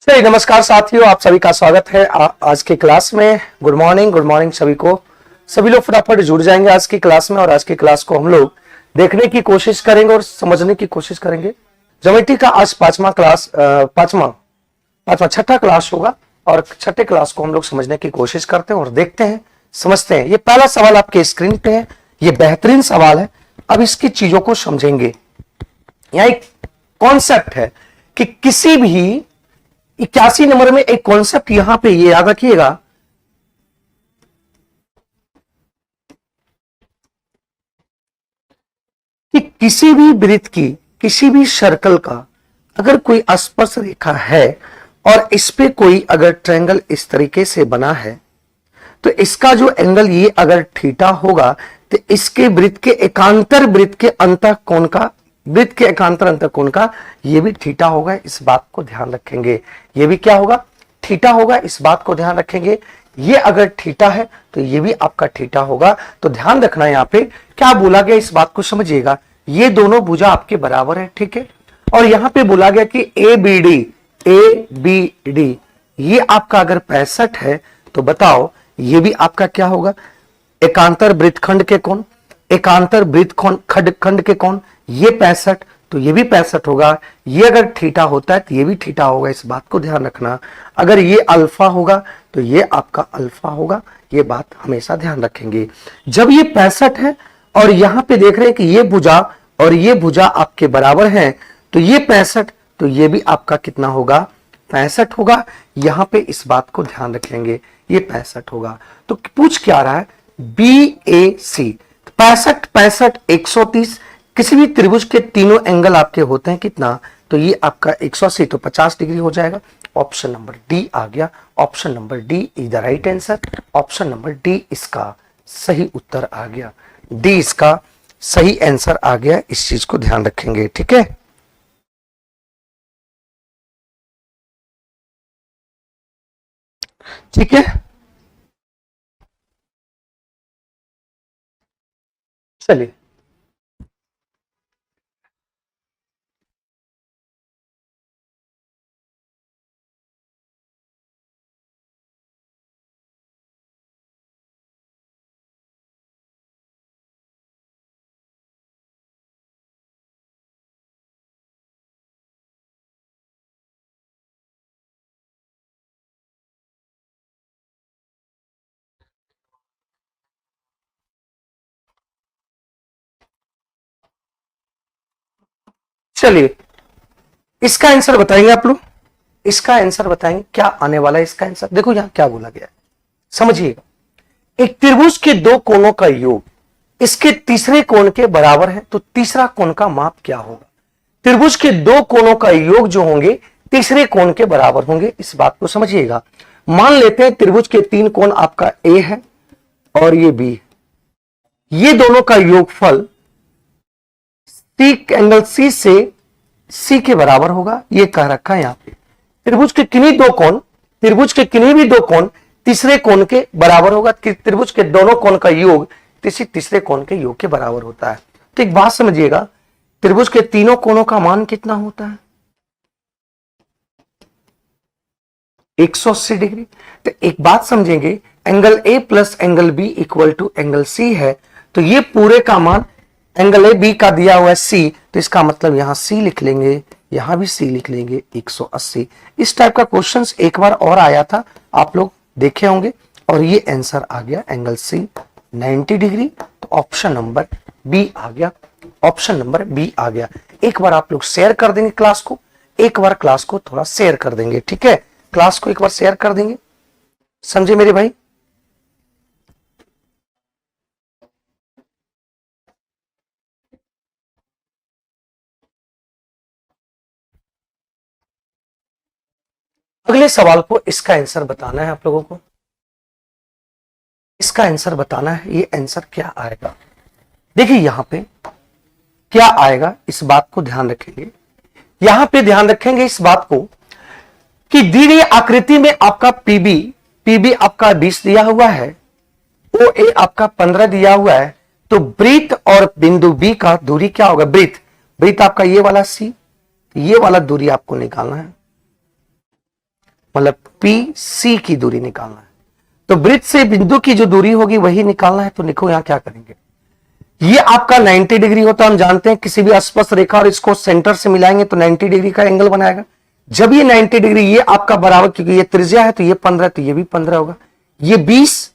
चलिए, नमस्कार साथियों, आप सभी का स्वागत है आज के क्लास में। गुड मॉर्निंग सभी को। सभी लोग फटाफट जुड़ जाएंगे आज की क्लास में और आज की क्लास को हम लोग देखने की कोशिश करेंगे और समझने की कोशिश करेंगे। ज्योमेट्री का आज पांचवा छठा क्लास होगा और छठे क्लास को हम लोग समझने की कोशिश करते हैं और देखते हैं, समझते हैं। ये पहला सवाल आपके स्क्रीन पे है, ये बेहतरीन सवाल है। अब इसकी चीजों को समझेंगे। यहां एक कॉन्सेप्ट है कि किसी भी 81 नंबर में एक कॉन्सेप्ट यहां पे ये याद रखिएगा कि किसी भी वृत्त की, किसी भी सर्कल का अगर कोई स्पर्श रेखा है और इस पे कोई अगर ट्रायंगल इस तरीके से बना है तो इसका जो एंगल ये अगर थीटा होगा तो इसके वृत्त के एकांतर वृत्त के अंतःकोण का, वृत्त के एकांतर अंतःकोण का ये भी थीटा होगा। इस बात को ध्यान रखेंगे। ये भी क्या होगा? थीटा होगा। इस बात को ध्यान रखेंगे। ये अगर थीटा है तो ये भी आपका थीटा होगा। तो ध्यान रखना, यहां पे क्या बोला गया इस बात को समझिएगा। ये दोनों भुजा आपके बराबर है, ठीक है। और यहां पे बोला गया कि ए बी डी ये आपका अगर 65 है तो बताओ ये भी आपका क्या होगा? एकांतर वृत्तखंड के कोण, एकांतर वृत्तखंड खंड के कोण, ये 65 तो ये भी 65 होगा। ये अगर थीटा होता है तो ये भी थीटा होगा। इस बात को ध्यान रखना। अगर ये अल्फा होगा तो ये आपका अल्फा होगा। ये बात हमेशा ध्यान रखेंगे। जब ये 65 है और यहां पे देख रहे हैं कि ये भुजा और ये भुजा आपके बराबर हैं तो ये 65 तो ये भी आपका कितना होगा? 65 होगा। यहां पे इस बात को ध्यान रखेंगे, ये 65 होगा। तो पूछ क्या रहा है? बी ए सी 65 130। किसी भी त्रिभुज के तीनों एंगल आपके होते हैं कितना? तो ये आपका 180 तो 50 डिग्री हो जाएगा। ऑप्शन नंबर डी आ गया। Option number D is the right answer. Option number D इसका सही उत्तर आ गया। डी इसका सही आंसर आ गया। इस चीज को ध्यान रखेंगे, ठीक है। ठीक है, चलिए। चलिए, इसका आंसर बताएंगे आप लोग। इसका आंसर बताएंगे क्या आने वाला है इसका आंसर। देखो यहां क्या बोला गया है, समझिएगा। एक त्रिभुज के दो कोणों का योग इसके तीसरे कोण के बराबर है तो तीसरा कोण का माप क्या होगा? त्रिभुज के दो कोणों का योग जो होंगे तीसरे कोण के बराबर होंगे। इस बात को समझिएगा। मान लेते हैं त्रिभुज के तीन कोण आपका ए है और ये बी है। ये दोनों का योगफल सी एंगल सी से सी के बराबर होगा। ये कह रखा है यहां पे। त्रिभुज के किन्हीं दो कोण, त्रिभुज के किन्हीं भी दो कोण तीसरे कोण के बराबर होगा। त्रिभुज के दोनों कोण का योग तीसरे कोण के योग के बराबर होता है। तो एक बात समझिएगा, त्रिभुज के तीनों कोणों का मान कितना होता है? 180 डिग्री। तो एक बात समझेंगे, angle A plus angle B equal to angle C है तो ये पूरे का मान एंगल ए बी का दिया हुआ है सी, तो इसका मतलब यहां सी लिख लेंगे, यहां भी सी लिख लेंगे 180। इस टाइप का क्वेश्चंस एक बार और आया था, आप लोग देखे होंगे। और ये आंसर आ गया एंगल सी 90 डिग्री। तो ऑप्शन नंबर बी आ गया। ऑप्शन नंबर बी आ गया। एक बार आप लोग शेयर कर देंगे क्लास को, एक बार क्लास को थोड़ा शेयर कर देंगे, ठीक है। क्लास को एक बार शेयर कर देंगे, समझे मेरे भाई। अगले सवाल को इसका आंसर बताना है आप लोगों को। इसका आंसर बताना है। ये आंसर क्या आएगा? देखिए यहां पे क्या आएगा, इस बात को ध्यान रखेंगे। यहां पे ध्यान रखेंगे इस बात को कि दी गई आकृति में आपका पीबी आपका 20 दिया हुआ है, ओ ए आपका 15 दिया हुआ है। तो वृत्त और बिंदु बी का दूरी क्या होगा? वृत्त आपका ये वाला सी, ये वाला दूरी आपको निकालना है। मतलब पी सी की दूरी निकालना है। तो वृत्त से बिंदु की जो दूरी होगी वही निकालना है। तो देखो यहां क्या करेंगे, ये आपका 90 डिग्री होता है, हम जानते हैं किसी भी अस्पर्श रेखा और इसको सेंटर से मिलाएंगे तो 90 डिग्री का एंगल बनाएगा। जब ये 90 डिग्री ये आपका बराबर, क्योंकि ये त्रिज्या है तो ये 15, तो ये भी 15 होगा, ये 20,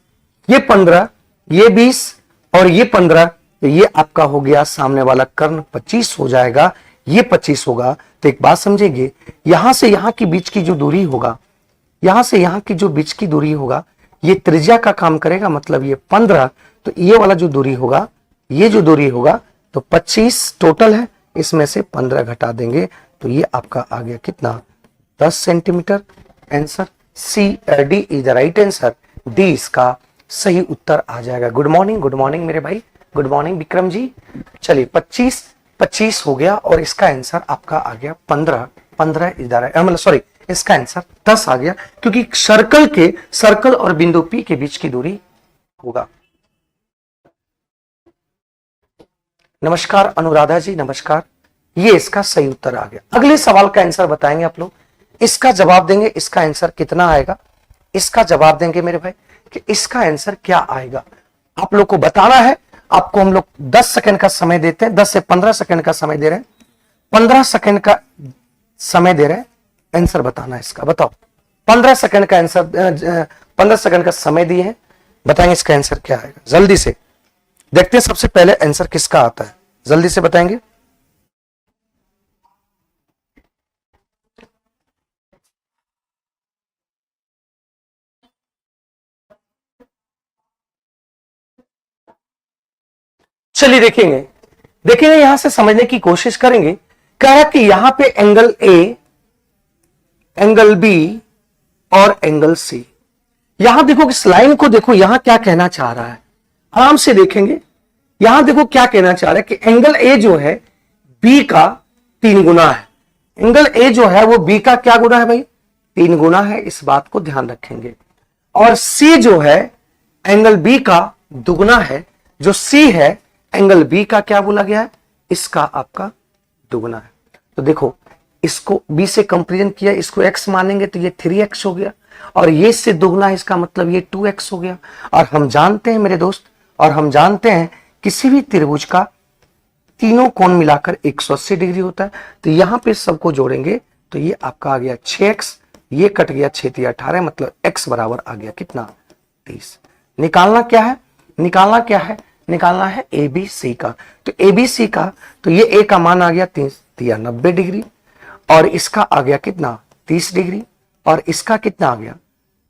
ये 15, ये 20 और ये 15, तो ये आपका हो गया सामने वाला कर्ण 25 हो जाएगा, ये 25 होगा। तो एक बात समझेंगे, यहां से यहां की बीच की जो दूरी होगा, यहां से यहां की जो बीच की दूरी होगा ये त्रिज्या का काम करेगा, मतलब ये 15, तो ये वाला जो दूरी होगा, ये जो दूरी होगा तो 25 टोटल है, इसमें से 15 घटा देंगे तो ये आपका आ गया कितना, 10 centimetre. Answer C D is the right answer, D इसका सही उत्तर आ जाएगा। गुड मॉर्निंग मेरे भाई, गुड मॉर्निंग विक्रम जी। चलिए 25 हो गया और इसका आंसर आपका आ गया 15 इज द राइट, मतलब सॉरी इसका आंसर 10 आ गया, क्योंकि सर्कल और बिंदु P के बीच की दूरी होगा। नमस्कार अनुराधा जी, नमस्कार। ये इसका सही उत्तर आ गया। अगले सवाल का आंसर बताएंगे आप लोग, इसका जवाब देंगे, इसका आंसर कितना आएगा, इसका जवाब देंगे मेरे भाई कि इसका आंसर क्या आएगा। आप लोग को बताना है। आपको हम लोग 10 सेकंड का समय देते हैं, 10 से 15 सेकंड का समय दे रहे हैं, 15 सेकंड का समय दे रहे हैं, आंसर बताना है इसका। बताओ 15 सेकंड का आंसर, 15 सेकंड का समय दिए हैं, बताएंगे इसका आंसर क्या आएगा। जल्दी से देखते हैं सबसे पहले आंसर किसका आता है, जल्दी से बताएंगे। चलिए देखेंगे यहां से समझने की कोशिश करेंगे। कह रहा कि यहां पे एंगल ए, एंगल बी और एंगल सी। यहां देखो इस लाइन को देखो, यहां क्या कहना चाह रहा है, आराम से देखेंगे। यहां देखो क्या कहना चाह रहा है कि एंगल ए जो है बी का 3 गुना है। एंगल ए जो है वो बी का क्या गुना है भाई, 3 गुना है, इस बात को ध्यान रखेंगे। और सी जो है एंगल बी का दुगुना है, जो सी है एंगल बी का क्या बोला गया है, इसका आपका दुगुना है। तो देखो इसको बी से कंपेरिजन किया, इसको x मानेंगे तो ये 3x हो गया, और ये इससे दुगुना है, इसका मतलब ये 2x हो गया। और हम जानते हैं मेरे दोस्त, और हम जानते हैं किसी भी त्रिभुज का तीनों कोण मिलाकर 180 डिग्री होता है। तो यहां पे सबको जोड़ेंगे तो ये आपका आ गया 6x, ये कट गया 6 × 18, मतलब x बराबर आ गया कितना, 30। निकालना क्या है, निकालना है ABC का। तो ABC का, तो ये A का मान आ गया 90 डिग्री, और इसका आ गया कितना 30 डिग्री, और इसका कितना आ गया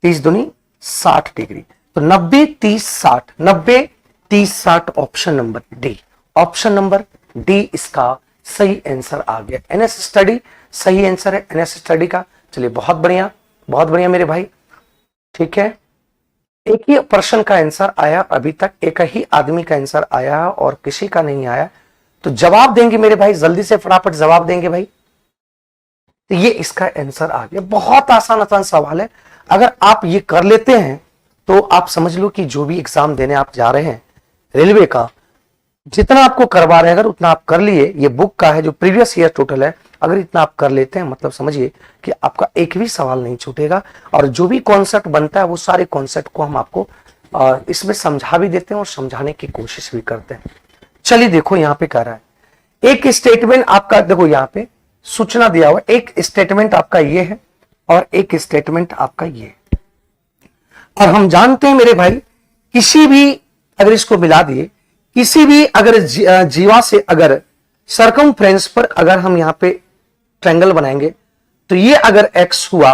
30 दूनी 60 डिग्री। तो 90 30 60, 90 30 60, option number D, option number D इसका सही आंसर आ गया। NS स्टडी सही आंसर है NS स्टडी का। चलिए बहुत बढ़िया मेरे भाई, ठीक है। एक ही प्रश्न का आंसर आया अभी तक, एक ही आदमी का आंसर आया और किसी का नहीं आया। तो जवाब देंगे मेरे भाई, जल्दी से फटाफट जवाब देंगे भाई। तो ये इसका आंसर आ गया। बहुत आसान सवाल है, अगर आप ये कर लेते हैं तो आप समझ लो कि जो भी एग्जाम देने आप जा रहे हैं रेलवे का, जितना आपको करवा रहे हैं अगर उतना आप कर लिए, ये बुक का है जो प्रीवियस ईयर टोटल है, अगर इतना आप कर लेते हैं मतलब समझिए कि आपका एक भी सवाल नहीं छूटेगा। और जो भी कॉन्सेप्ट बनता है वो सारे कॉन्सेप्ट को हम आपको इसमें समझा भी देते हैं और समझाने की कोशिश भी करते हैं। चलिए देखो यहाँ पे कह रहा है एक स्टेटमेंट आपका, देखो यहाँ पे सूचना दिया हुआ, एक स्टेटमेंट आपका ये है और एक स्टेटमेंट आपका ये है। और हम जानते हैं मेरे भाई, किसी भी अगर इसको मिला दिए, किसी भी अगर जीवा से अगर सरकमफ्रेंस पर अगर हम यहाँ पे ट्रायंगल बनाएंगे तो ये अगर x हुआ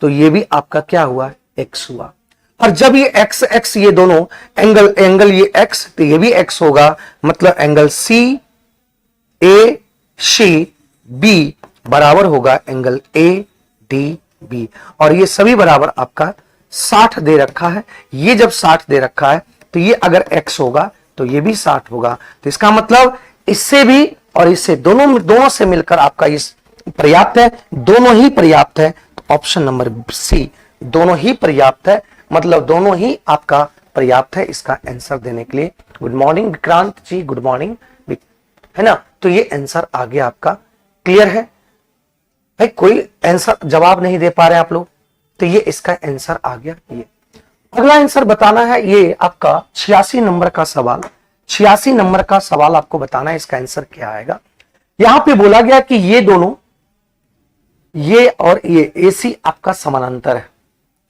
तो ये भी आपका क्या हुआ, x हुआ। और जब ये x ये दोनों एंगल ये x, तो ये भी x होगा, मतलब एंगल CACB बराबर होगा एंगल ADB। और ये सभी बराबर आपका 60 दे रखा है। ये जब 60 दे रखा है तो ये अगर x होगा तो ये भी 60 होगा। तो इसका मतलब इससे भी और इससे दोनों से मिलकर आपका इस पर्याप्त है, दोनों ही पर्याप्त है। तो ऑप्शन नंबर सी, दोनों ही पर्याप्त है, मतलब दोनों ही आपका पर्याप्त है इसका आंसर देने के लिए। गुड मॉर्निंग विक्रांत जी, गुड मॉर्निंग, है ना। तो ये आंसर आ गया आपका। क्लियर है भाई, कोई आंसर जवाब नहीं दे पा रहे आप लोग, तो ये इसका आंसर आ गया। ये अगला आंसर बताना है, ये आपका 86 नंबर का सवाल। 86 नंबर का सवाल आपको बताना है, इसका आंसर क्या आएगा। यहां पे बोला गया कि ये दोनों, ये और ये AC आपका समानांतर है,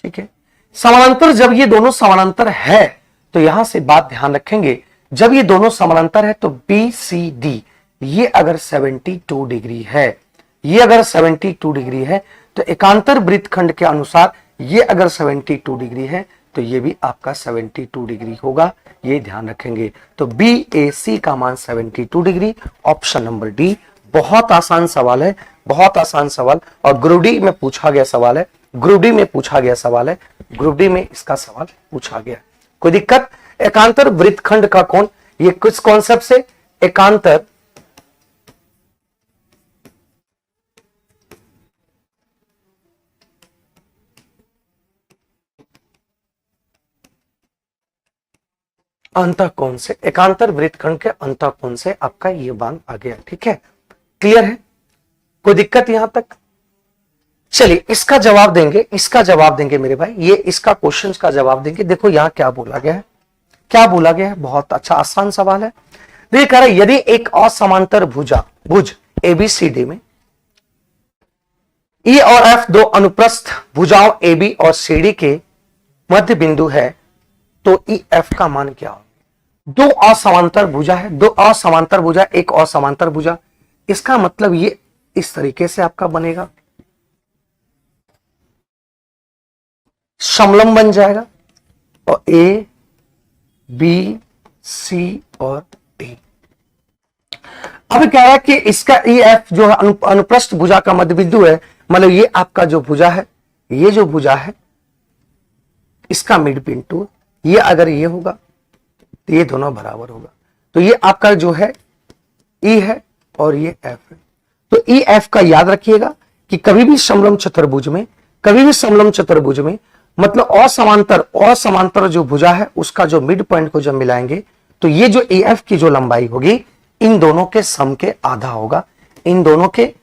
ठीक है। समानांतर, जब ये दोनों समानांतर है तो यहां से बात ध्यान रखेंगे, जब ये दोनों समानांतर है तो BCD ये अगर 72 डिग्री है, ये अगर 72 डिग्री है तो एकांतर वृत्तखंड के अनुसार ये अगर 72 डिग्री है तो ये भी आपका 72 डिग्री होगा, ये ध्यान रखेंगे। तो BAC का मान 72 डिग्री, ऑप्शन नंबर डी। बहुत आसान सवाल है, बहुत आसान सवाल, और ग्रुप डी में पूछा गया सवाल है, ग्रुप डी में पूछा गया सवाल है, ग्रुप डी में इसका सवाल पूछा गया। कोई दिक्कत? एकांतर वृत्तखंड का कोण, ये किस कॉन्सेप्ट से? एकांतर अंतःकोण से, एकांतर वृत्तखंड के अंतःकोण से आपका ये मान आ गया, ठीक है। क्लियर है? कोई दिक्कत यहां तक? चलिए इसका जवाब देंगे, इसका जवाब देंगे मेरे भाई, ये इसका क्वेश्चन का जवाब देंगे। देखो यहां क्या बोला गया है, क्या बोला गया है, बहुत अच्छा आसान सवाल है। देखिए कह रहा है यदि एक असमांतर भुज ABCD में E और F दो अनुप्रस्थ भुजाओं AB और CD के मध्य बिंदु है तो EF का मान क्या हो? दो असमांतर भुजा है, दो असमांतर भुजा, एक असमांतर भुजा, इसका मतलब ये इस तरीके से आपका बनेगा, समलंब बन जाएगा, और A B C और D। अब कह रहा है कि इसका EF जो है अनुप्रस्थ भुजा का मध्य बिंदु है, मतलब ये आपका जो भुजा है, ये जो भुजा है इसका मिड बिंदु, ये अगर ये होगा तो ये दोनों बराबर होगा। तो ये आपका जो है E है और ये F है। तो EF का याद रखिएगा कि कभी भी समलंब चतुर्भुज में, कभी भी समलंब चतुर्भुज में मतलब असमांतर जो भुजा है उसका जो मिड पॉइंट को जब मिलाएंगे तो ये जो EF की जो लंबाई होगी इन दोनों के सम के आधा होगा, इन दोनों के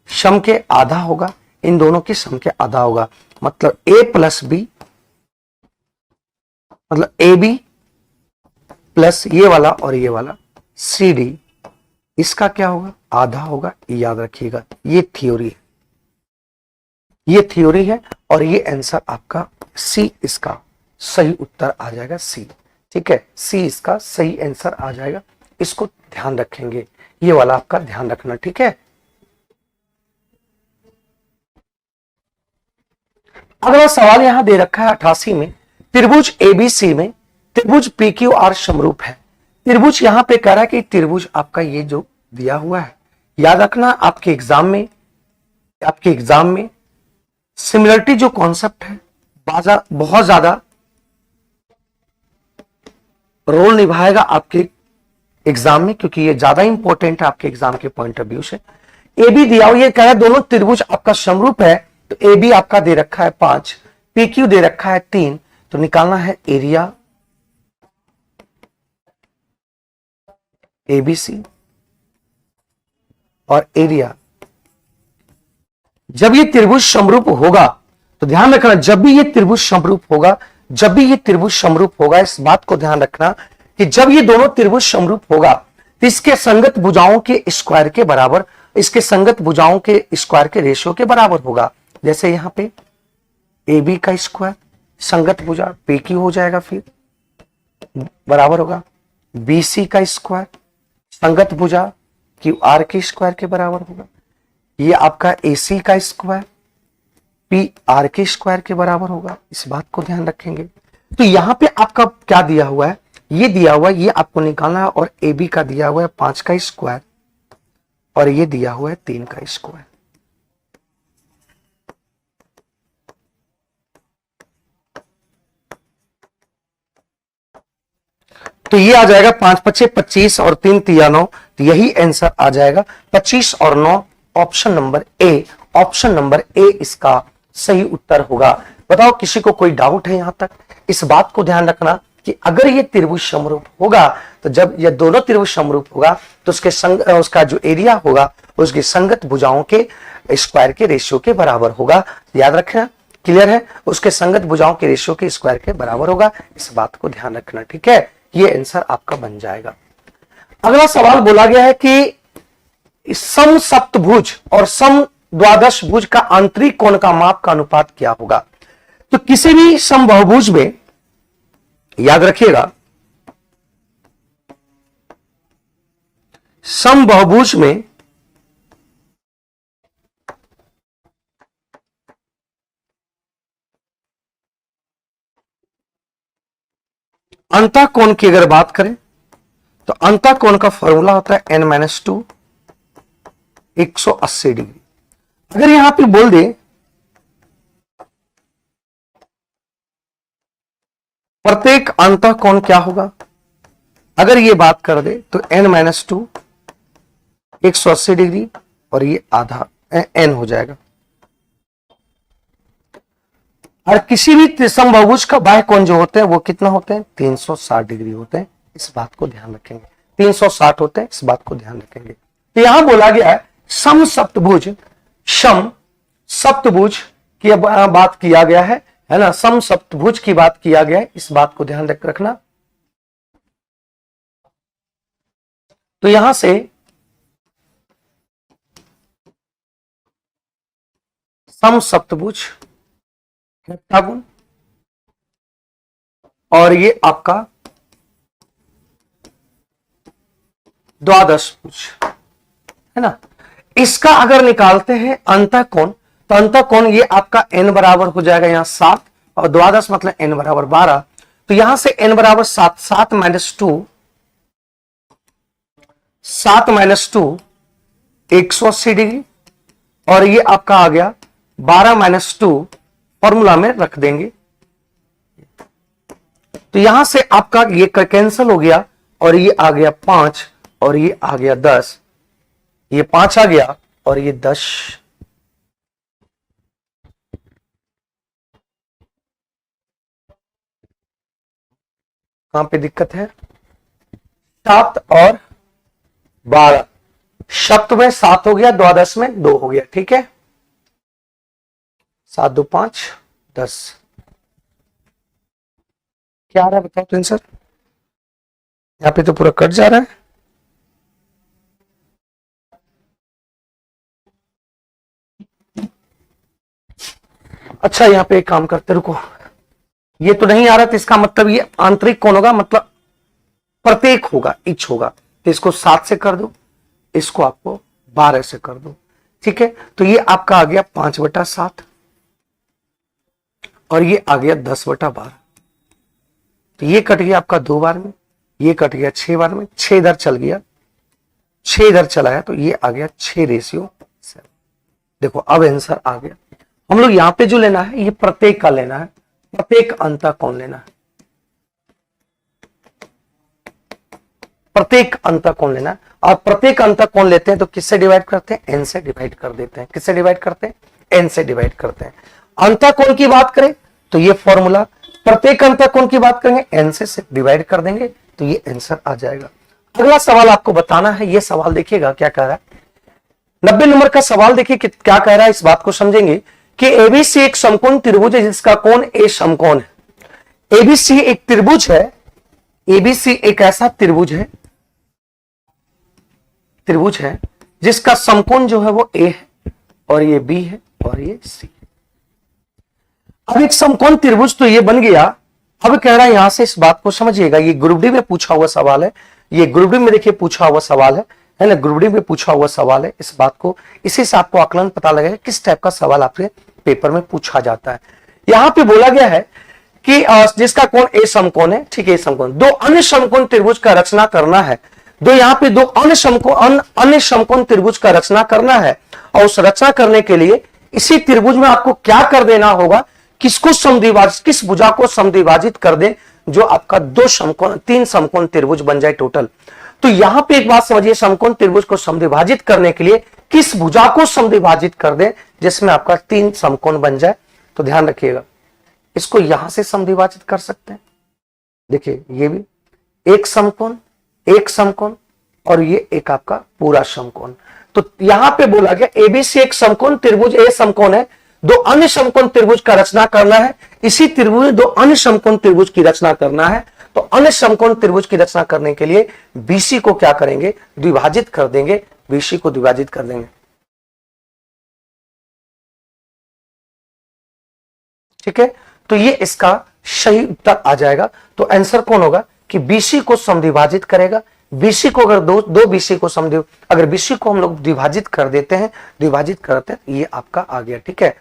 सम के आधा होगा, इन दोनों के सम के आधा होगा। मतलब A प्लस B, मतलब AB प्लस ये वाला और ये वाला CD, इसका क्या होगा? आधा होगा, याद रखिएगा। ये थ्योरी है, ये थ्योरी है, और ये आंसर आपका C इसका सही उत्तर आ जाएगा, C, ठीक है। C इसका सही आंसर आ जाएगा, इसको ध्यान रखेंगे, ये वाला आपका ध्यान रखना, ठीक है। अगला सवाल यहां दे रखा है 88 में, त्रिभुज ABC में त्रिभुज PQR समरूप है। त्रिभुज यहां पे कह रहा है कि त्रिभुज आपका ये जो दिया हुआ है, याद रखना आपके एग्जाम में सिमिलरिटी जो कॉन्सेप्ट है बहुत ज्यादा रोल निभाएगा आपके एग्जाम में, क्योंकि ये ज्यादा इंपॉर्टेंट है आपके एग्जाम के पॉइंट ऑफ व्यू से। AB दिया हुआ, ये कह रहा है दोनों त्रिभुज आपका समरूप है, तो AB आपका दे रखा है 5, PQ दे रखा है 3, तो निकालना है एरिया ABC और एरिया। जब ये त्रिभुज समरूप होगा तो ध्यान रखना, जब भी ये त्रिभुज समरूप होगा, जब भी ये त्रिभुज समरूप होगा, इस बात को ध्यान रखना कि जब ये दोनों त्रिभुज समरूप होगा तो इसके संगत भुजाओं के स्क्वायर के बराबर, इसके संगत भुजाओं के स्क्वायर के रेशियो के बराबर होगा। जैसे यहां पे AB का स्क्वायर संगत भुजा PQ हो जाएगा, फिर बराबर होगा BC का स्क्वायर संगत भुजा QR के स्क्वायर के बराबर होगा। ये आपका AC का स्क्वायर PR के स्क्वायर के बराबर होगा, इस बात को ध्यान रखेंगे। तो यहां पे आपका क्या दिया हुआ है, ये दिया हुआ है, ये आपको निकालना है, और AB का दिया हुआ है 5 का स्क्वायर और ये दिया हुआ है 3 का स्क्वायर। तो ये आ जाएगा 5 पचे 25 और 3 तिया 9, तो यही आंसर आ जाएगा 25 और 9, option number A, option number A इसका सही उत्तर होगा। बताओ किसी को कोई डाउट है यहां तक? इस बात को ध्यान रखना कि अगर ये त्रिभुज समरूप होगा तो जब ये दोनों त्रिभुज समरूप होगा तो उसका जो एरिया होगा उसकी संगत भुजाओं के स्क्वायर के रेशियो के बराबर होगा। याद रखना क्लियर है? उसके संगत भुजाओं के रेशियो के स्क्वायर के बराबर होगा, इस बात को ध्यान रखना। ठीक है, ये आंसर आपका बन जाएगा। अगला सवाल बोला गया है कि सम सप्तभुज और सम द्वादश भुज का आंतरिक कोण का माप का अनुपात क्या होगा? तो किसी भी समबाहुभुज में याद रखिएगा, समबाहुभुज में अंतःकोण की अगर बात करें तो अंतःकोण का फॉर्मूला होता है n-2 180 डिग्री। अगर यहां पे बोल दे प्रत्येक अंतःकोण क्या होगा, अगर ये बात कर दे तो n-2 180 डिग्री और ये आधा n हो जाएगा। और किसी भी समबाहुभुज का बाह्य कोण जो होते हैं वो कितना होते हैं? 360 डिग्री होते हैं, इस बात को ध्यान रखेंगे। 360 होते हैं, इस बात को ध्यान रखेंगे। तो यहां बोला गया है सम सप्तभुज, सम सप्तभुज की बात किया गया है ना, सम सप्तभुज की बात किया गया है, इस बात को ध्यान रखना। तो यहां से सम सप्तभुज हेप्टागोन और ये आपका द्वादश भुज है ना, इसका अगर निकालते हैं अंतःकोण, तो अंतःकोण ये आपका n बराबर हो जाएगा यहां 7 और द्वादश मतलब n बराबर 12। तो यहां से n बराबर 7, 7 माइनस 2 180 डिग्री और ये आपका आ गया 12 माइनस 2 फॉर्मूला में रख देंगे। तो यहां से आपका ये कैंसिल हो गया और ये आ गया 5 और ये आ गया 10, ये 5 आ गया और ये 10। कहां पे दिक्कत है? 7 और 12, सप्त में 7 हो गया, द्वादश में 2 हो गया। ठीक है, 7 2 5 10। क्या आ रहा है बताओ तो आंसर? यहां पे तो पूरा कट जा रहा है। अच्छा, यहां पे एक काम करते, रुको, ये तो नहीं आ रहा, तो इसका मतलब ये आंतरिक कौन होगा, मतलब प्रत्येक होगा, इच होगा। तो इसको 7 से कर दो, इसको आपको 12 से कर दो। ठीक है, तो ये आपका आ गया 5/7 और ये आ गया 10/12। तो ये कट गया आपका 2 बार में, ये कट गया 6 बार में, 6 इधर चल गया, 6 इधर चला है, तो ये आ गया 6:7। देखो अब आंसर आ गया। हम लोग यहां पे जो लेना है ये प्रत्येक का लेना है, प्रत्येक अंतःकोण लेना है, प्रत्येक अंतःकोण लेना है। और प्रत्येक अंतःकोण लेते हैं तो किससे डिवाइड करते हैं? n से डिवाइड कर देते हैं। किससे डिवाइड करते हैं? n से डिवाइड करते हैं। अंतःकोण की बात करें तो ये फॉर्मूला, प्रत्येक अंतःकोण की बात करेंगे n से डिवाइड कर देंगे तो ये आंसर आ जाएगा। अगला सवाल आपको बताना है, ये सवाल देखिएगा क्या कह रहा है। 90 नंबर का सवाल देखिए क्या कह रहा है, इस बात को समझेंगे कि एबीसी एक समकोण त्रिभुज है जिसका कोण ए समकोण है। एबीसी एक त्रिभुज है, एबीसी एक ऐसा त्रिभुज है जिसका समकोण जो है वो ए है और ये बी है और ये सी। अब एक समकोण त्रिभुज तो ये बन गया। अब कह रहा है यहां से इस बात को समझिएगा, ये ग्रुप डी में पूछा हुआ सवाल है, ये ग्रुप डी में देखिए पूछा हुआ सवाल है ना, ग्रुप डी में पूछा हुआ सवाल है। इस बात को, इसी से आपको आकलन पता लगेगा किस टाइप का सवाल आपके पेपर में पूछा जाता है। यहां पे बोला गया है कि जिसका कोण ए समकोण है, ठीक है, समकोण, दो अन्य समकोण त्रिभुज का रचना करना है, यहां पे दो अन्य समकोण त्रिभुज का रचना करना है और उस रचना करने के लिए इसी त्रिभुज में आपको क्या कर देना होगा, किसको समद्विभाजित, किस भुजा को समद्विभाजित कर दे जो आपका 3 समकोण त्रिभुज बन जाए टोटल। तो यहां पे एक बात समझिए, समकोण त्रिभुज को समद्विभाजित करने के लिए किस भुजा को समद्विभाजित कर दे जिसमें आपका 3 समकोण बन जाए। तो ध्यान रखिएगा, इसको यहां से समद्विभाजित कर सकते हैं, देखिए ये भी एक समकोण और ये एक आपका पूरा समकोण। तो यहां पे बोला गया एबीसी एक समकोण त्रिभुज ए समकोण है, दो अन्य समकोण त्रिभुज का रचना करना है, इसी त्रिभुज में दो अन्य समकोण त्रिभुज की रचना करना है। तो अन्य समकोण त्रिभुज की रचना करने के लिए बीसी को क्या करेंगे, द्विभाजित कर देंगे, बीसी को द्विभाजित कर देंगे। ठीक है, तो ये इसका सही उत्तर आ जाएगा। तो आंसर कौन होगा कि बीसी को समद्विभाजित करेगा। बीसी को अगर दो बीसी को अगर बीसी को हम लोग द्विभाजित कर देते हैं, द्विभाजित करते हैं, ये आपका आ गया। ठीक है,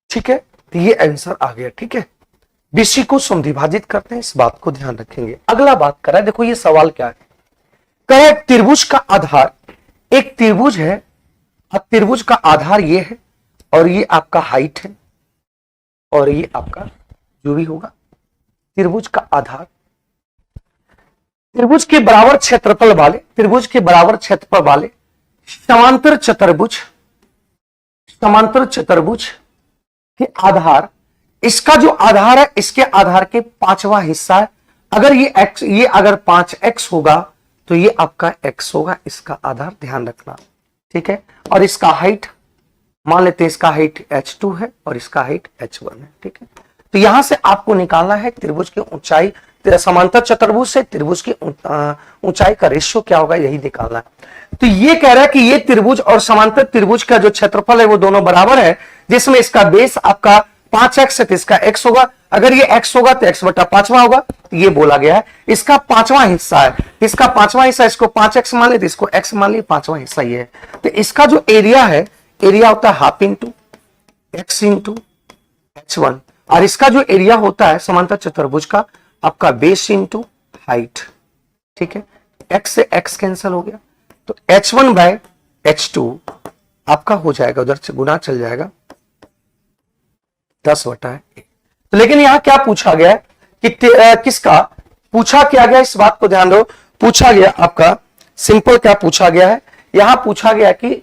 ठीक है, तो ये आंसर आ गया। ठीक है, बीसी को समद्विभाजित करते हैं, इस बात को ध्यान रखेंगे। अगला बात करा, देखो ये सवाल क्या है, कह त्रिभुज का आधार, एक त्रिभुज है, अब त्रिभुज का आधार ये है और ये आपका हाइट है और ये आपका जो भी होगा त्रिभुज का आधार, त्रिभुज के बराबर क्षेत्रफल वाले, त्रिभुज के बराबर क्षेत्रफल वाले समांतर चतुर्भुज, समांतर चतुर्भुज के आधार, इसका जो आधार है, इसके आधार के पांचवा हिस्सा है। अगर ये x, ये अगर 5x होगा तो ये आपका x होगा, इसका आधार ध्यान रखना। ठीक है, और इसका हाइट मान लेते हैं, इसका हाइट h2 है और इसका हाइट h1 है। ठीक है, तो यहां से आपको निकालना है त्रिभुज की ऊंचाई, समांतर चतुर्भुज से त्रिभुज की ऊंचाई का रेशियो क्या होगा, यही निकालना है। तो ये कह रहा है कि ये त्रिभुज और समांतर त्रिभुज का जो क्षेत्रफल है वो दोनों बराबर है, जिसमें इसका बेस आपका 5x है तो इसका x होगा, अगर ये x होगा तो x बटा 5वां होगा, तो ये बोला गया है। इसका पांचवां हिस्सा है, इसका पांचवां हिस्सा, इसको 5x मान ले तो इसको x मान ले, पांचवां हिस्सा ये है। तो इसका जो एरिया है, एरिया होता है half into x into h1, और इसका जो एरिया होता है समांतर चतुर्भुज का आपका बेस इंटू हाइट। ठीक है, x से x कैंसिल हो गया, तो h1 बाय h2 आपका हो जाएगा, उधर से गुना चल जाएगा 10/1। तो लेकिन यहां क्या पूछा गया कि किसका पूछा क्या गया, इस बात को ध्यान दो। पूछा गया आपका सिंपल क्या पूछा गया है, यहां पूछा गया कि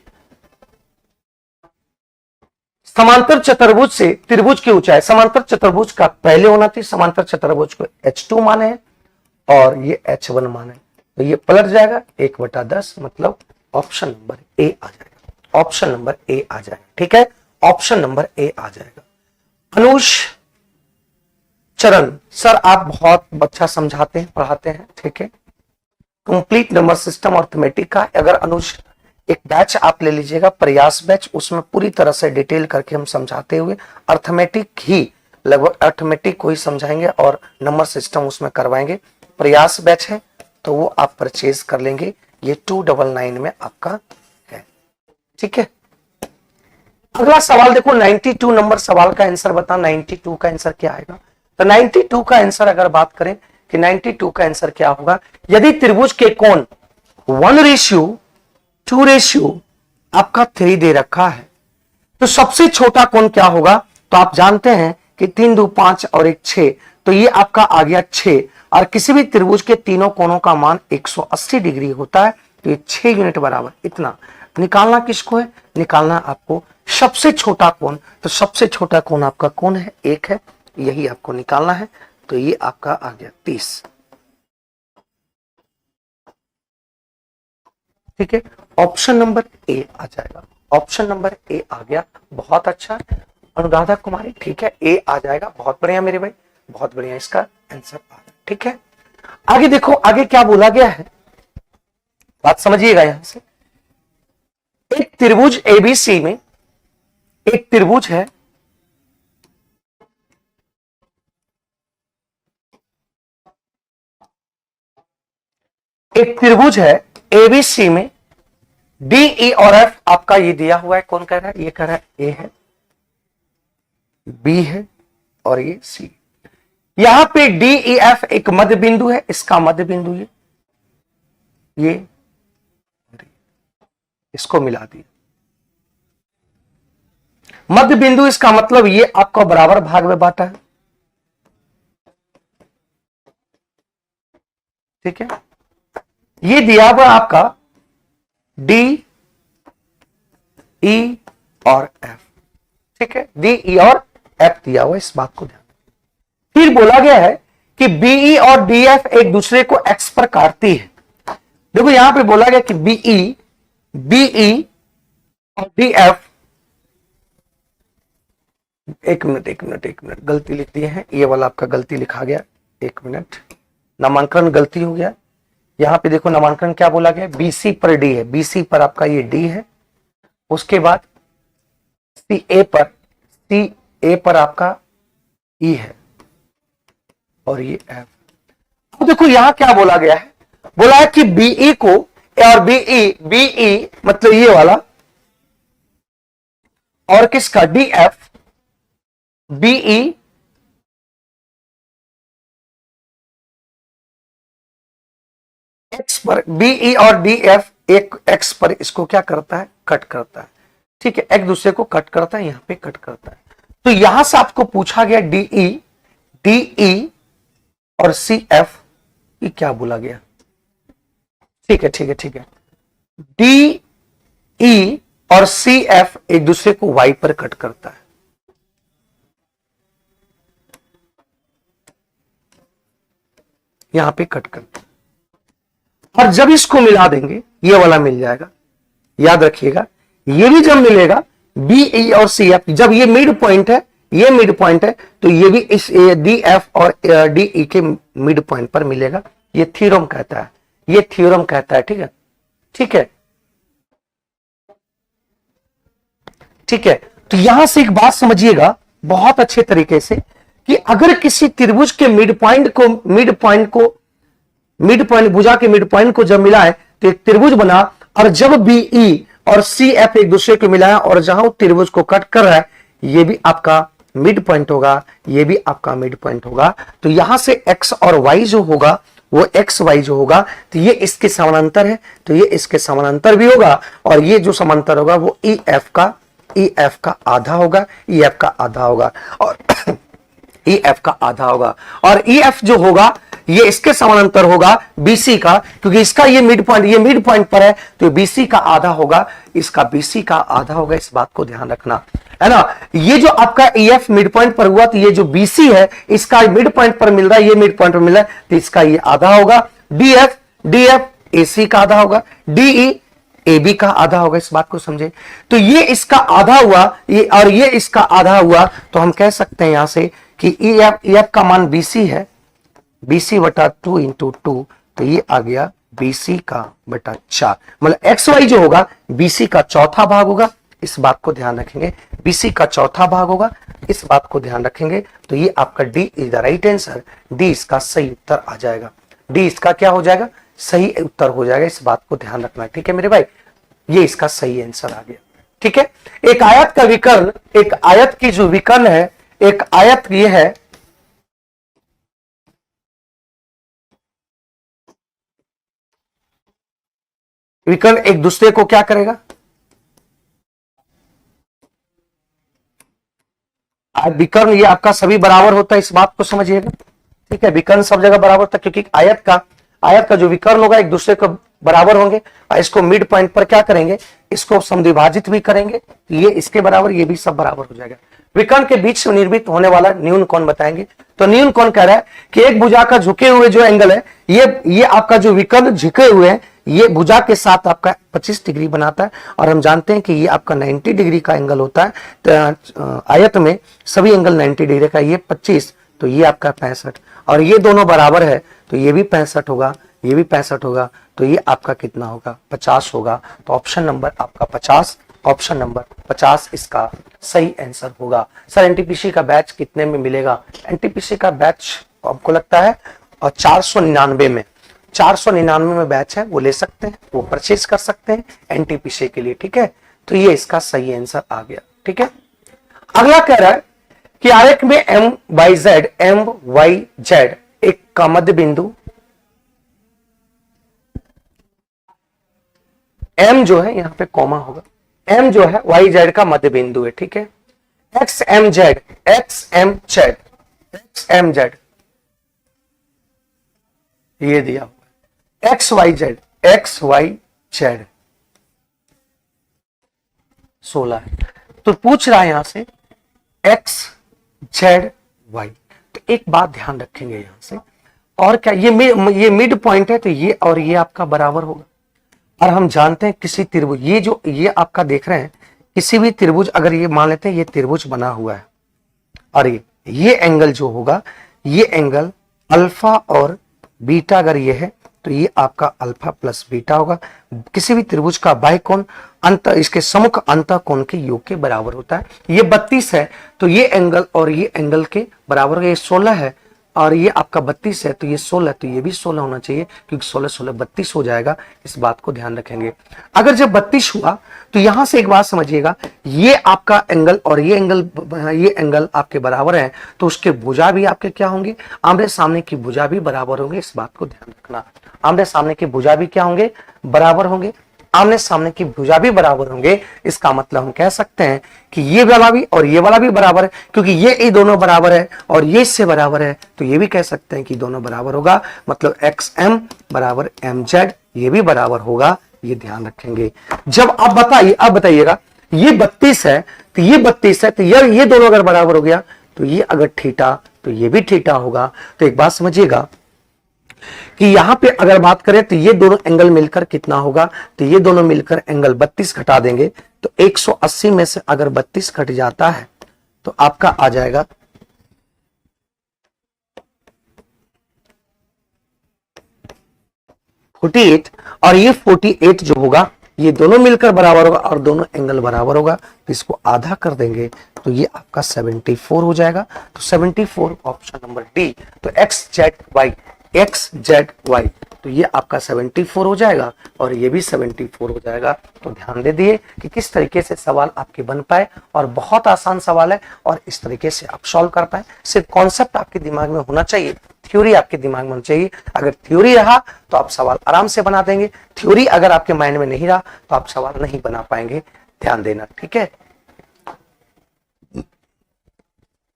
समांतर चतुर्भुज से त्रिभुज की ऊंचाई, समांतर चतुर्भुज का पहले होना चाहिए, समांतर चतुर्भुज को h2 माने और ये h1 माने, तो ये पलट जाएगा 1/10, मतलब ऑप्शन नंबर ए आ जाएगा, ऑप्शन नंबर ए आ जाएगा। ठीक है, ऑप्शन नंबर ए आ जाएगा। अनुज चरण सर, आप बहुत अच्छा समझाते हैं, पढ़ाते हैं। ठीक है, कंप्लीट नंबर सिस्टम अर्थमेटिक का अगर अनुज एक बैच आप ले लीजिएगा, प्रयास बैच, उसमें पूरी तरह से डिटेल करके हम समझाते हुए अर्थमेटिक ही, लगभग अर्थमेटिक को ही समझाएंगे और नंबर सिस्टम उसमें करवाएंगे। प्रयास बैच है तो वो आप परचेज कर लेंगे, ये 299 में आपका है। ठीक है, अगला सवाल देखो, 92 नंबर सवाल का आंसर बता, 92 का आंसर क्या आएगा। तो 92 का आंसर अगर बात करें कि 92 का आंसर क्या होगा, यदि त्रिभुज के कोण 1:2 आपका 3 दे रखा है, तो सबसे छोटा कोण क्या होगा, तो आप जानते हैं कि 3 2 5 और 1 6, तो ये आपका आ गया 6, और किसी भी त्रिभुज के तीनों कोणों का मान 180 डिग्री होता है, तो ये 6 यूनिट बराबर इतना। निकालना किसको है, निकालना आपको सबसे छोटा कोण, तो सबसे छोटा कोण आपका कौन है, 1 है, यही आपको निकालना है। तो ये आपका आ गया 30। ठीक है, ऑप्शन नंबर ए आ जाएगा, ऑप्शन नंबर ए आ गया, बहुत अच्छा अनुराधा कुमारी। ठीक है, ए आ जाएगा, बहुत बढ़िया मेरे भाई, बहुत बढ़िया, इसका आंसर आ गया। ठीक है, आगे देखो, आगे क्या बोला गया है, बात समझिएगा। यहां से एक त्रिभुज एबीसी में, एक त्रिभुज है, एक त्रिभुज है एबीसी में, डी ई और एफ आपका ये दिया हुआ है, कौन कह रहा है, ये कह रहा है ए है, बी है और ये सी। यहां पे डी ई एफ एक मध्य बिंदु है, इसका मध्य बिंदु ये इसको मिला दिया मध्य बिंदु, इसका मतलब ये आपका बराबर भाग में बांटा है। ठीक है, ये दिया हुआ आपका डी ई और एफ। ठीक है, डी ई और एफ दिया हुआ, इस बात को ध्यान। फिर बोला गया है कि बीई और डीएफ एक दूसरे को एक्स पर काटती है। देखो यहां पे बोला गया कि बीई और डीएफ, एक मिनट गलती लिख दिए हैं, ये वाला आपका गलती लिखा गया, एक मिनट, नामांकन गलती हो गया। यहां पे देखो नामांकन क्या बोला गया, बीसी पर डी है, बीसी पर आपका ये डी है, उसके बाद सी ए पर आपका ई है, और ये एफ। तो देखो यहां क्या बोला गया है, बोला है कि बीई को, और बीई मतलब ये वाला, और किसका, डीएफ, बीई एक्स पर, बीई और डीएफ एक एक्स पर इसको क्या करता है, कट करता है। ठीक है, एक दूसरे को कट करता है, यहां पे कट करता है। तो यहां से आपको पूछा गया डीई और सी एफ, ये क्या बोला गया, ठीक है, डीई और सी एफ एक दूसरे को वाई पर कट करता है। यहां पे कट करता है, और जब इसको मिला देंगे ये वाला मिल जाएगा। याद रखिएगा, ये भी जब मिलेगा बीई और सी एफ, जब ये मिड पॉइंट है, ये मिड पॉइंट है, तो ये भी इस डी एफ और डीई के मिड पॉइंट पर मिलेगा। ये थ्योरम कहता है, ये थ्योरम कहता है। ठीक है, ठीक है, ठीक है। तो यहां से एक बात समझिएगा बहुत अच्छे तरीके से, कि अगर किसी त्रिभुज के मिड पॉइंट भुजा के मिड पॉइंट को जब मिला है तो एक त्रिभुज बना, और जब बीई और सी एफ एक दूसरे को मिलाया और जहां त्रिभुज को कट कर रहा है, ये भी आपका मिड पॉइंट होगा, ये भी आपका मिड पॉइंट होगा। तो यहां से एक्स और वाई जो होगा, वो एक्स वाई जो होगा, तो ये इसके समानांतर है, तो ये इसके समानांतर भी होगा, और ये जो समांतर होगा वो ई एफ का आधा होगा, ई एफ का आधा होगा, और ई एफ का आधा होगा, और ई एफ जो होगा ये इसके समानांतर होगा बीसी का, क्योंकि इसका ये मिड पॉइंट पर है, तो बीसी का आधा होगा, इसका बीसी का आधा होगा। इस बात को ध्यान रखना है ना। ये जो आपका ईएफ मिड पॉइंट पर हुआ, तो ये जो बीसी है इसका मिड पॉइंट पर मिल रहा है, ये मिड पॉइंट पर मिल रहा है, तो इसका ये आधा होगा। डीएफ एसी का आधा होगा, डीई AB का आधा होगा। इस बात को समझे, तो ये इसका आधा हुआ, ये और ये इसका आधा हुआ, तो हम कह सकते हैं यहां से कि EF का मान BC है, BC बटा 2 इंटू 2, तो ये आ गया BC का बटा 4, मतलब XY जो होगा BC का चौथा भाग होगा। इस बात को ध्यान रखेंगे, BC का चौथा भाग होगा, इस बात को ध्यान रखेंगे। तो ये आपका D is the right answer, D इसका सही उत्तर आ जाएगा, D इसका क्या हो जाएगा, सही उत्तर हो जाएगा। इस बात को ध्यान रखना, ठीक है मेरे भाई, ये इसका सही आंसर आ गया। ठीक है, एक आयत का विकर्ण, एक आयत की जो विकर्ण है, एक आयत ये है, विकर्ण एक दूसरे को क्या करेगा, विकर्ण ये आपका सभी बराबर होता है, इस बात को समझिएगा। ठीक है, विकर्ण सब जगह बराबर होता है, क्योंकि आयत का जो विकर्ण होगा एक दूसरे को बराबर होंगे, और इसको मिड पॉइंट पर क्या करेंगे, इसको समद्विभाजित भी करेंगे, तो ये इसके बराबर, ये भी सब बराबर हो जाएगा। विकर्ण के बीच से निर्मित होने वाला न्यून कोण बताएंगे। तो न्यून कोण कह रहा है कि एक भुजा का झुके हुए जो एंगल है, ये आपका जो विकर्ण झुके हुए हैं, ये भुजा के साथ आपका 25 डिग्री बनाता है, और हम जानते हैं कि ये आपका 90 डिग्री का एंगल होता है। तो आयत में सभी एंगल 90 डिग्री का, ये 25, तो ये आपका 65, और ये दोनों बराबर है, तो ये भी 65 होगा, ये भी 65 होगा, तो ये आपका कितना होगा, 50 होगा। तो ऑप्शन नंबर आपका 50, ऑप्शन नंबर 50 इसका सही आंसर होगा। सर एनटीपीसी का बैच कितने में मिलेगा? एनटीपीसी का बैच आपको लगता है और 499 में, 499 में बैच है, वो ले सकते हैं, वो परचेज कर सकते हैं एनटीपीसी के लिए। ठीक है, तो ये इसका सही आंसर आ गया। ठीक है, अगला कह रहा है कि आरेख में एम वाई जेड एक का मध्य बिंदु, एम जो है यहां पे कॉमा होगा, एम जो है वाई जेड का मध्य बिंदु है। ठीक है, एक्स एम जेड ये दिया हुआ, एक्स वाई जेड 16 है। तो पूछ रहा है यहां से एक्स जेड वाई, तो एक बात ध्यान रखेंगे यहां से, और क्या ये मिड पॉइंट है, तो ये और ये आपका बराबर होगा। और हम जानते हैं किसी त्रिभुज, ये आपका देख रहे हैं, किसी भी त्रिभुज अगर ये मान लेते हैं ये त्रिभुज बना हुआ है, और ये एंगल जो होगा, ये एंगल अल्फा और बीटा अगर ये है, तो ये आपका अल्फा प्लस बीटा होगा। किसी भी त्रिभुज का बाह्यकोण अंत इसके सम्मुख अंतःकोण के योग के बराबर होता है। ये 32 है, तो ये एंगल और ये एंगल के बराबर होगा। ये 16 है और ये आपका 32 है, तो ये 16, तो ये भी 16 होना चाहिए, क्योंकि 16 16 32 हो जाएगा। इस बात को ध्यान रखेंगे। अगर जब 32 हुआ, तो यहां से एक बात समझिएगा, ये आपका एंगल और ये एंगल आपके बराबर है, तो उसके भुजा भी आपके क्या होंगे, आमने सामने की भुजा भी बराबर होंगे। इस बात को ध्यान रखना, आमने सामने की भुजा भी क्या होंगे, बराबर होंगे। आमने सामने की भुजा भी बराबर होंगे, इसका मतलब हम कह सकते हैं कि ये वाला भी और ये वाला भी बराबर है, क्योंकि ये दोनों बराबर है और ये इससे बराबर है, तो ये भी कह सकते हैं कि दोनों बराबर होगा। मतलब XM बराबर MZ, ये भी बराबर होगा, ये ध्यान रखेंगे। जब आप बताइएगा ये 32 है, तो ये 32 है, तो ये दोनों अगर बराबर हो गया, तो ये अगर थीटा, तो ये भी थीटा होगा। तो एक बात समझिएगा कि यहां पे अगर बात करें, तो ये दोनों एंगल मिलकर कितना होगा, तो ये दोनों मिलकर एंगल 32 घटा देंगे, तो 180 में से अगर 32 घट जाता है, तो आपका आ जाएगा 48, और ये 48 जो होगा, ये दोनों मिलकर बराबर होगा और दोनों एंगल बराबर होगा, तो इसको आधा कर देंगे, तो ये आपका 74 हो जाएगा। तो 74 ऑप्शन नंबर डी। तो XZY, तो ये आपका 74 हो जाएगा और ये भी 74 हो जाएगा। तो ध्यान दे दिए कि किस तरीके से सवाल आपके बन पाए, और बहुत आसान सवाल है, और इस तरीके से आप सॉल्व कर पाए। सिर्फ कॉन्सेप्ट आपके दिमाग में होना चाहिए, थ्योरी आपके दिमाग में होनी चाहिए। अगर थ्योरी रहा तो आप सवाल आराम से बना देंगे, थ्योरी अगर आपके माइंड में नहीं रहा तो आप सवाल नहीं बना पाएंगे। ध्यान देना, ठीक है।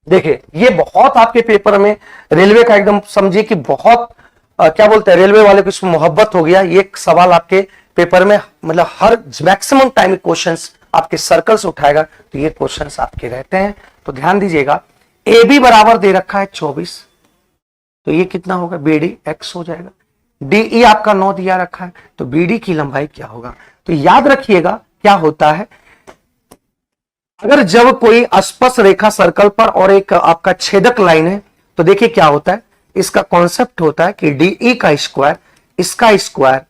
देखिए, ये बहुत आपके पेपर में रेलवे का एकदम समझिए कि बहुत क्या बोलते हैं, रेलवे वाले को इसमें मोहब्बत हो गया। ये सवाल आपके पेपर में मतलब हर मैक्सिमम टाइम क्वेश्चंस आपके सर्कल से उठाएगा, तो ये क्वेश्चंस आपके रहते हैं। तो ध्यान दीजिएगा, ए बी बराबर दे रखा है 24, तो ये कितना होगा, BD X हो जाएगा। DE आपका 9 दिया रखा है, तो BD की लंबाई क्या होगा। तो याद रखिएगा क्या होता है, अगर जब कोई स्पर्श रेखा सर्कल पर और एक आपका छेदक लाइन है, तो देखिए क्या होता है, इसका कॉन्सेप्ट होता है कि DE का स्क्वायर, इसका स्क्वायर,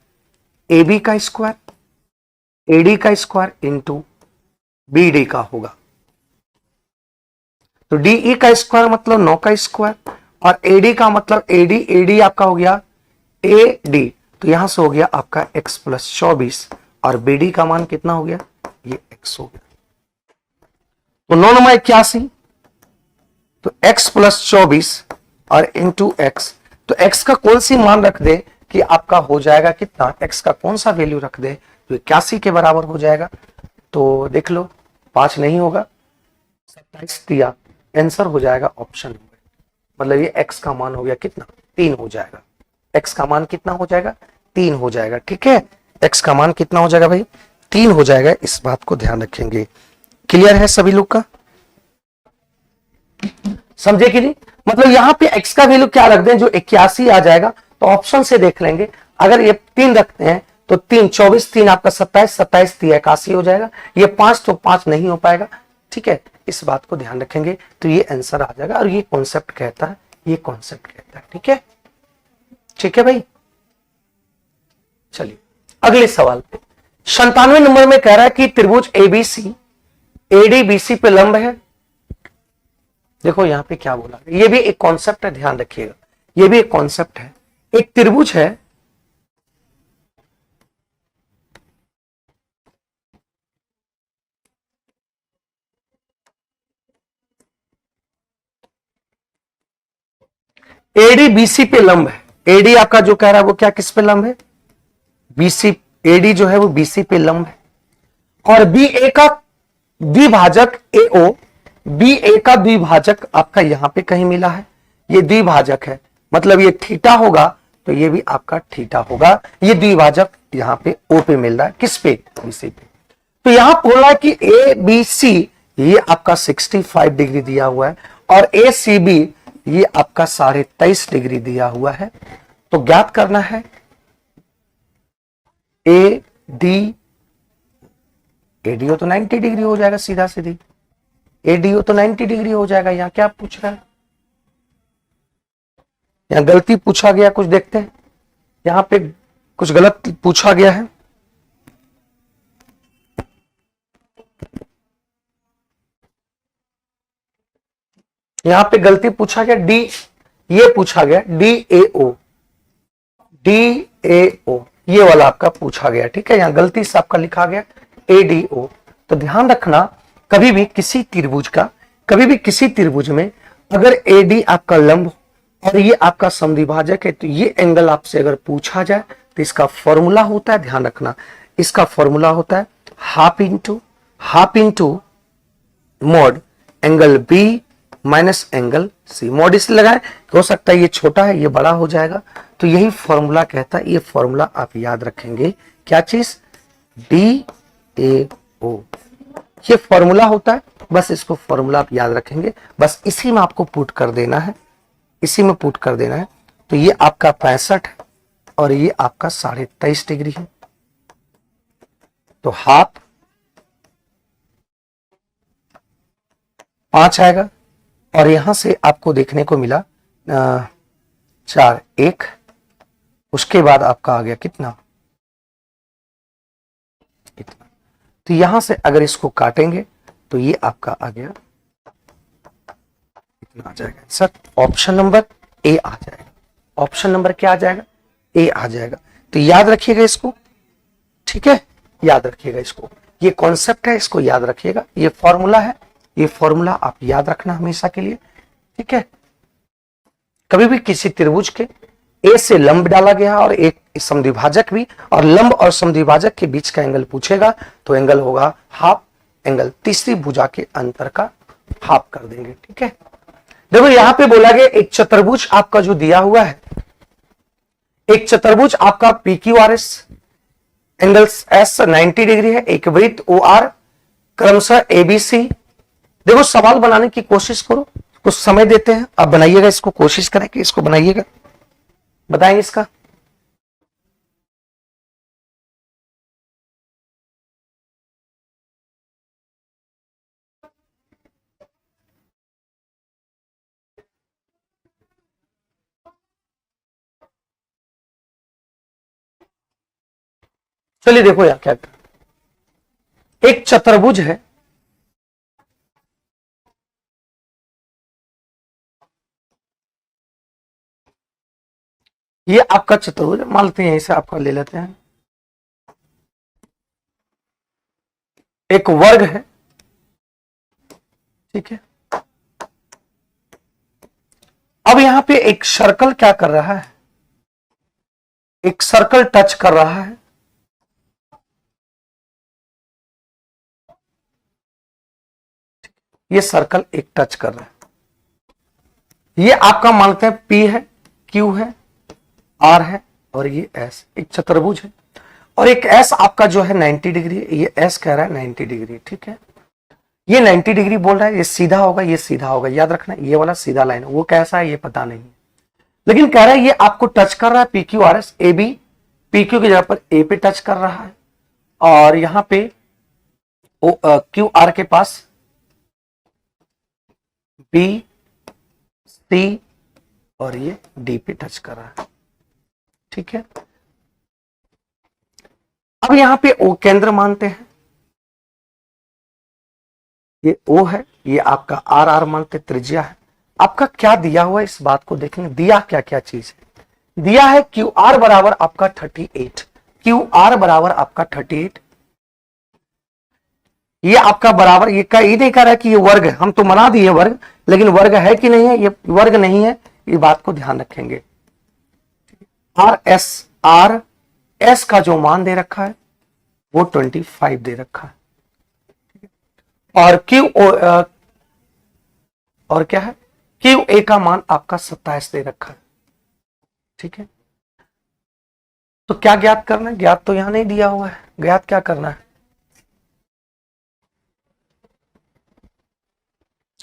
AB का स्क्वायर, AD का स्क्वायर इंटू BD का होगा। तो DE का स्क्वायर मतलब 9 का स्क्वायर, और AD का मतलब AD आपका हो गया AD, तो यहां से हो गया आपका X प्लस 24, और BD का मान कितना हो गया, ये X हो गया। तो 9 9 81, तो X प्लस 24 और इंटू X, तो X का कौन सी मान रख दे कि आपका हो जाएगा कितना, X का कौन सा वैल्यू रख दे तो 81 के बराबर हो जाएगा। तो देख लो, 5 नहीं होगा, 27 दिया, आंसर हो जाएगा ऑप्शन नंबर, मतलब ये X का मान हो गया कितना, 3 हो जाएगा। X का मान कितना हो जाएगा, 3 हो जाएगा। ठीक है, X का मान कितना हो जाएगा भाई, 3 हो जाएगा। इस बात को ध्यान रखेंगे। क्लियर है सभी लोग का, समझे कि नहीं। मतलब यहां पे X का वैल्यू क्या रख दें, जो 81 आ जाएगा, तो ऑप्शन से देख लेंगे। अगर ये 3 रखते हैं तो 3 24, 3 आपका 27, 27 3 81 हो जाएगा। ये 5 तो 5 नहीं हो पाएगा। ठीक है, इस बात को ध्यान रखेंगे, तो ये आंसर आ जाएगा। और ये कॉन्सेप्ट कहता है, ये कॉन्सेप्ट कहता है। ठीक है, ठीक है भाई। चलिए अगले सवाल पे, 97 नंबर में कह रहा है कि त्रिभुज ABC AD BC पे लंब है। देखो यहां पे क्या बोला, ये भी एक कॉन्सेप्ट है, ध्यान रखिएगा, ये भी एक कॉन्सेप्ट है। एक त्रिभुज है, AD BC पे लंब है। AD आपका जो कह रहा है वो क्या, किस पे लंब है, BC। AD जो है वो BC पे लंब है, और BA का द्विभाजक AO, BA का द्विभाजक आपका यहां पे कहीं मिला है, ये द्विभाजक है, मतलब ये थीटा होगा, तो ये भी आपका थीटा होगा। ये द्विभाजक यहां पे O पे मिल रहा है, किस पे, BC पे। तो यहां बोल रहा है कि ABC ये आपका 65 डिग्री दिया हुआ है, और ACB ये आपका 23.5 डिग्री दिया हुआ है। तो ज्ञात करना है एडीओ तो 90 डिग्री हो जाएगा, सीधा सीधी एडीओ तो 90 डिग्री हो जाएगा। यहां क्या पूछ रहा है, यहां गलती पूछा गया कुछ, देखते हैं यहां पे कुछ गलत पूछा गया है। यहां पे गलती पूछा गया डी, ये पूछा गया DAO, ये वाला आपका पूछा गया, ठीक है। यहां गलती से आपका लिखा गया ADO। तो ध्यान रखना, कभी भी किसी त्रिभुज में अगर AD आपका लंब और ये आपका समद्विभाजक है, तो ये एंगल आपसे अगर पूछा जाए तो इसका फॉर्मूला होता है, ध्यान रखना, इसका फॉर्मूला होता है half into mod angle B minus angle C। Mod इसलिए लगाए, हो सकता है ये छोटा है ये बड़ा हो जाएगा, तो यही फॉर्मूला कहता है। ये फॉर्मूला आप याद रखेंगे, क्या चीज, DAO, ये फॉर्मूला होता है। बस इसको फॉर्मूला आप याद रखेंगे, बस इसी में आपको पुट कर देना है, इसी में पुट कर देना है। तो ये आपका 65 है और ये आपका 23.5 डिग्री है। तो हाफ 5 आएगा और यहां से आपको देखने को मिला 4 1, उसके बाद आपका आ गया कितना, इतना। तो यहां से अगर इसको काटेंगे तो ये आपका आ गया इतना आ जाएगा। सर ऑप्शन नंबर ए आ जाएगा, ऑप्शन नंबर क्या आ जाएगा, ए आ जाएगा। तो याद रखिएगा इसको, ठीक है, याद रखिएगा इसको, ये कॉन्सेप्ट है, इसको याद रखिएगा, ये फॉर्मूला है, ये फॉर्मूला आप याद रखना हमेशा के लिए, ठीक है। कभी भी किसी त्रिभुज के ए से लंब डाला गया और एक समद्विभाजक भी, और लंब और समद्विभाजक के बीच का एंगल पूछेगा तो एंगल होगा हाफ, एंगल तीसरी भुजा के अंतर का हाफ कर देंगे, ठीक है। देखो यहां पे बोला गया एक चतुर्भुज आपका जो दिया हुआ है, एक चतुर्भुज आपका PQRS एंगल S 90 डिग्री है, एक वृत्त OR क्रमशः ABC। देखो सवाल बनाने की कोशिश करो, कुछ समय देते हैं, आप बनाइएगा इसको, कोशिश करें कि इसको बनाइएगा, बताएंगे इसका। चलिए देखो यार क्या, एक चतुर्भुज है, ये आपका चतुर्भुज मान लेते हैं, यहीं से आपका ले लेते हैं, एक वर्ग है, ठीक है। अब यहां पे एक सर्कल क्या कर रहा है, एक सर्कल टच कर रहा है, ये सर्कल एक टच कर रहा है। ये आपका मानते हैं P है, Q है, R है और ये S, एक चतुर्भुज है। और एक S आपका जो है 90 डिग्री, ये S कह रहा है 90 डिग्री, ठीक है। ये 90 डिग्री बोल रहा है, ये सीधा होगा, ये सीधा होगा, याद रखना, ये वाला सीधा लाइन है, वो कैसा है ये पता नहीं है, लेकिन कह रहा है ये आपको टच कर रहा है PQRS, AB PQ की जगह पर A पे टच कर रहा है, और यहां पे QR के पास B C और ये D पे टच कर रहा है, ठीक है। अब यहां पे O केंद्र मानते हैं, ये O है, ये आपका RR मानते त्रिज्या है। आपका क्या दिया हुआ है इस बात को देखेंगे, दिया क्या क्या चीज है, दिया है QR बराबर आपका 38, QR बराबर आपका 38, ये आपका बराबर, ये नहीं कह रहा है कि ये वर्ग है, हम तो मना दिए वर्ग, लेकिन वर्ग है कि नहीं है, ये वर्ग नहीं है, ये बात को ध्यान रखेंगे। R S का जो मान दे रखा है वो 25 दे रखा है, और Q और क्या है, QA का मान आपका 27 दे रखा है, ठीक है। तो क्या ज्ञात करना है, ज्ञात तो यहां नहीं दिया हुआ है, ज्ञात क्या करना है,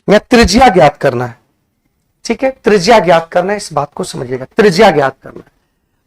या त्रिज्या ज्ञात करना है, ठीक है, त्रिज्या ज्ञात करना है, इस बात को समझिएगा, त्रिज्या ज्ञात करना है।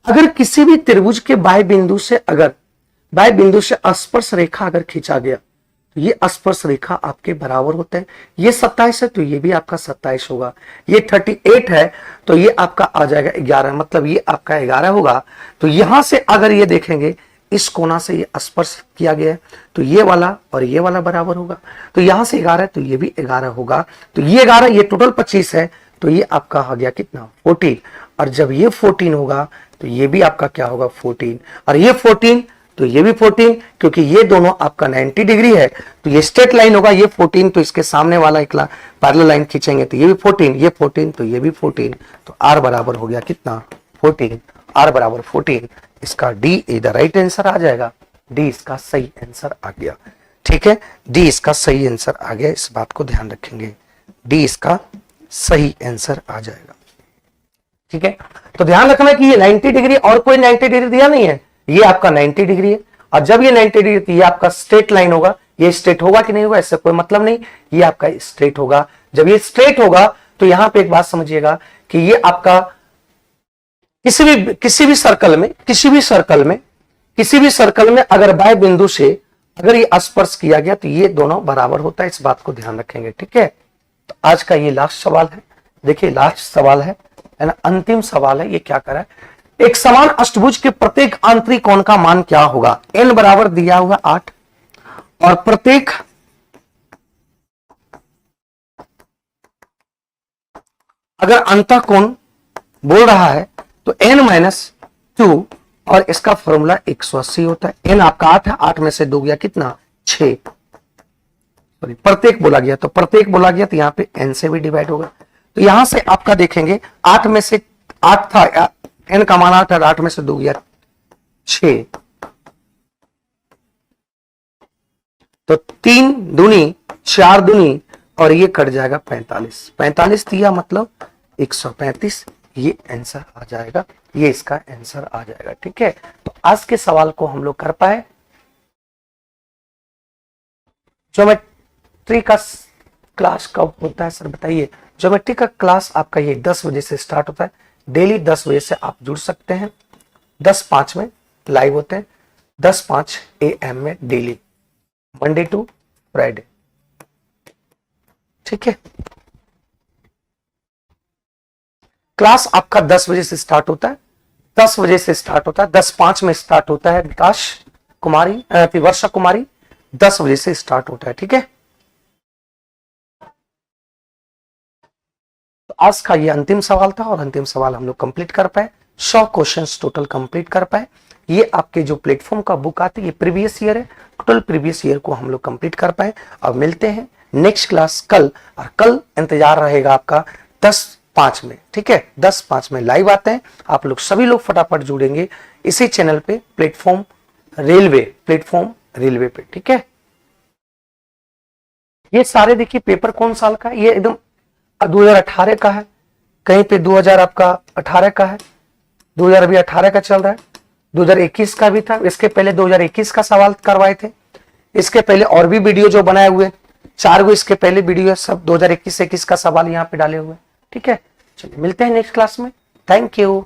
अगर किसी भी त्रिभुज के बाह्य बिंदु से स्पर्श रेखा अगर खींचा गया तो ये स्पर्श रेखा आपके बराबर होते हैं। ये 27 है तो ये भी आपका 27 होगा, ये 38 है तो ये आपका आ जाएगा 11, मतलब ये आपका 11 होगा। तो यहां से अगर ये देखेंगे इस कोना से ये स्पर्श किया गया है तो ये वाला और ये वाला बराबर होगा, तो यहां से 11 है तो ये भी 11 होगा, तो ये 11, ये टोटल 25 है तो ये आपका आ गया कितना 14, और जब ये 14 होगा तो ये भी आपका क्या होगा 14, और ये 14 तो ये भी 14, क्योंकि ये दोनों आपका 90 डिग्री है तो ये स्ट्रेट लाइन होगा, ये 14 तो इसके सामने वाला एक पैरेलल लाइन खींचेंगे तो ये भी 14, ये 14 तो ये भी 14, तो R बराबर हो गया कितना 14, R बराबर 14, इसका D इधर राइट आंसर आ जाएगा, D इसका सही आंसर आ गया। ठीक है, D इसका सही आंसर आ गया, इस बात को ध्यान रखेंगे, D इसका सही आंसर आ जाएगा। ठीक है, तो ध्यान रखना कि ये 90 डिग्री और कोई 90 डिग्री दिया नहीं है, ये आपका 90 डिग्री है, और जब ये 90 डिग्री तो ये आपका स्ट्रेट लाइन होगा, ये स्ट्रेट होगा कि नहीं होगा इससे कोई मतलब नहीं, ये आपका स्ट्रेट होगा। जब ये स्ट्रेट होगा तो यहां पे एक बात समझिएगा कि ये आपका किसी भी सर्कल में अगर बाह्य बिंदु से अगर ये स्पर्श किया गया तो ये दोनों बराबर होता है, इस बात को ध्यान रखेंगे। ठीक है, तो आज का ये लास्ट सवाल है, देखिए लास्ट सवाल है ना, अंतिम सवाल है। ये क्या कर रहा है, एक समान अष्टभुज के प्रत्येक आंतरिक कोण का मान क्या होगा। n बराबर दिया हुआ 8 और प्रत्येक अगर अंतः कोण बोल रहा है तो n-2 और इसका फॉर्मूला 180 होता है। n आपका 8 है, 8 में से 2 गया कितना 6, सॉरी प्रत्येक बोला गया तो प्रत्येक बोला गया तो यहां पे n से भी डिवाइड होगा। तो यहां से आपका देखेंगे 8 में से 8 था, n का मान 8 है, 8 में से 2 गया 6, तो 3 दूनी 4 दूनी और ये कट जाएगा 45, 45 दिया मतलब 135, ये आंसर आ जाएगा, ये इसका आंसर आ जाएगा। ठीक है, तो आज के सवाल को हम लोग कर पाए। ज्योमेट्री का क्लास कब होता है सर बताइए। ज्योमेट्री का क्लास आपका ये 10 बजे से स्टार्ट होता है, डेली 10 बजे से आप जुड़ सकते हैं, 10:05 में लाइव होते हैं, 10:05 AM में डेली, मंडे टू फ्राइडे। ठीक है, क्लास आपका 10 बजे से स्टार्ट होता है, 10 बजे से स्टार्ट होता है, 10:05 में स्टार्ट होता है, विकास कुमारी वर्षा कुमारी 10 बजे से स्टार्ट होता है। ठीक है, तो आज का ये अंतिम सवाल था और अंतिम सवाल हम लोग कंप्लीट कर पाए, 100 क्वेश्चंस टोटल कंप्लीट कर पाए। ये आपके जो प्लेटफॉर्म का बुक आती है ये प्रीवियस ईयर है, टोटल प्रीवियस ईयर को हम लोग कंप्लीट कर पाए। अब मिलते हैं नेक्स्ट क्लास कल, और कल इंतजार रहेगा आपका 10:05 में। ठीक है, 10:05 में लाइव आते हैं, आप लोग सभी लोग फटाफट जुड़ेंगे इसी चैनल पे, प्लेटफॉर्म रेलवे पे। ठीक है, ये सारे देखिए पेपर कौन साल का है, ये एकदम 2018 का है, कहीं पे 2000 आपका 18 का है, 2000 अभी 18 का चल रहा है, 2021 का भी था, इसके पहले 2021 का सवाल करवाए थे, इसके पहले और भी वीडियो जो बनाए हुए 4 गो इसके पहले वीडियो है, सब 2021-21 का सवाल यहाँ पे डाले हुए। ठीक है, चलिए मिलते हैं नेक्स्ट क्लास में, थैंक यू।